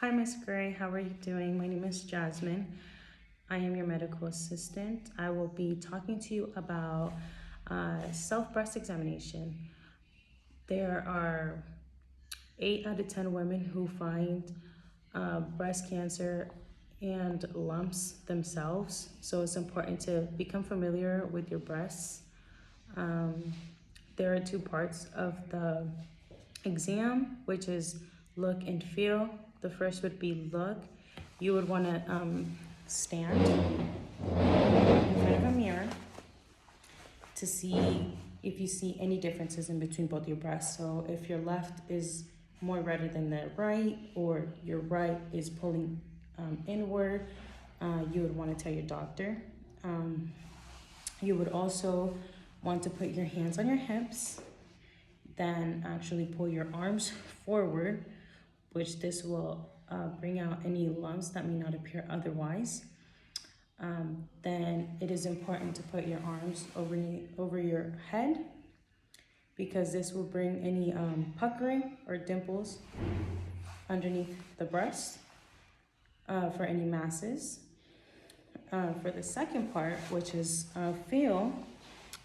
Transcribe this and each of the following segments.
Hi, Miss Gray. How are you doing? My name is Jasmine. I am your medical assistant. I will be talking to you about self-breast examination. There are 8 out of 10 women who find breast cancer and lumps themselves. So it's important to become familiar with your breasts. There are 2 parts of the exam, which is look and feel. The first would be look. You would want to stand in front of a mirror to see if you see any differences in between both your breasts. So if your left is more redder than the right, or your right is pulling inward, you would want to tell your doctor. You would also want to put your hands on your hips, then actually pull your arms forward, which this will bring out any lumps that may not appear otherwise. Then it is important to put your arms over your head, because this will bring any puckering or dimples underneath the breast for any masses. For the second part, which is feel,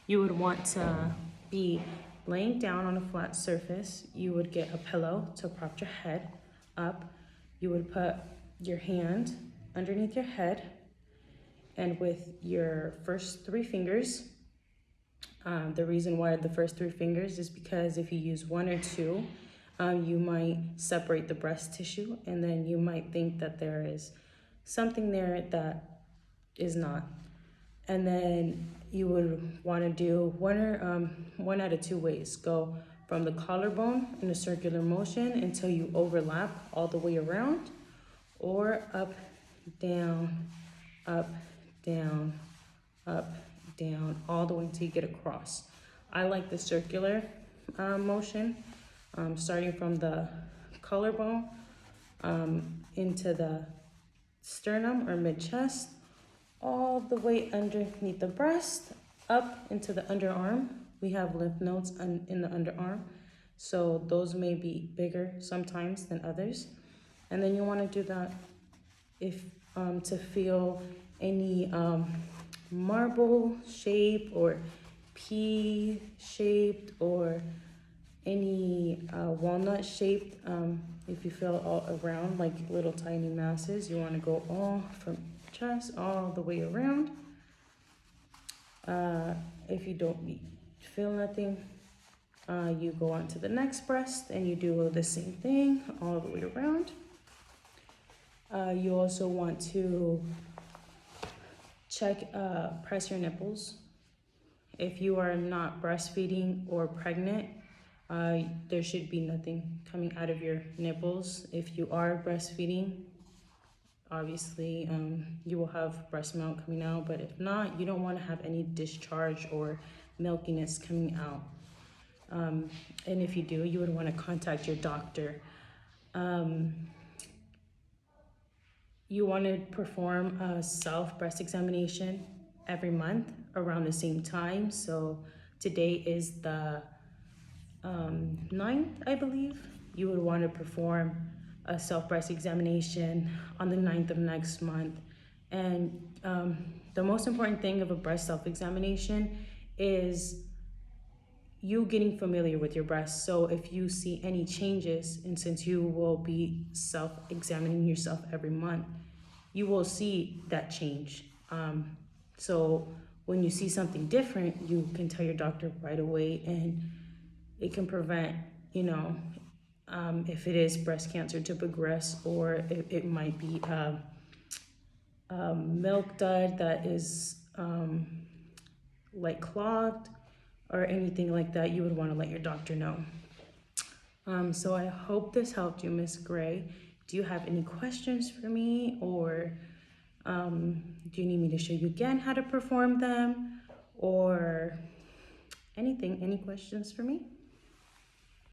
you would want to be laying down on a flat surface. You would get a pillow to prop your head up. You would put your hand underneath your head, and with your first 3 fingers, the reason why the first 3 fingers is because if you use 1 or 2, you might separate the breast tissue, and then you might think that there is something there that is not. And then you would want to do one out of 2 ways. Go from the collarbone in a circular motion until you overlap all the way around, or up, down, up, down, up, down, all the way until you get across. I like the circular motion, starting from the collarbone into the sternum or mid-chest, all the way underneath the breast, up into the underarm. We have lymph nodes in the underarm, so those may be bigger sometimes than others. And then you want to do that if to feel any marble shape or pea shaped or any walnut shaped. If you feel all around like little tiny masses, you want to go all from chest all the way around. If you don't feel nothing, you go on to the next breast and you do the same thing all the way around. You also want to check, press your nipples. If you are not breastfeeding or pregnant, there should be nothing coming out of your nipples. If you are breastfeeding, obviously you will have breast milk coming out, but if not, you don't want to have any discharge or milkiness coming out. And if you do, you would want to contact your doctor. You want to perform a self breast examination every month around the same time. So today is the 9th, I believe. You would want to perform a self breast examination on the 9th of next month. And the most important thing of a breast self examination is you getting familiar with your breast. So if you see any changes, and since you will be self-examining yourself every month, you will see that change. So when you see something different, you can tell your doctor right away, and it can prevent, if it is breast cancer, to progress, or it might be milk dud that is like clogged or anything like that. You would want to let your doctor know. So I hope this helped you, Miss Gray. Do you have any questions for me, or do you need me to show you again how to perform them, or anything? Any questions for me?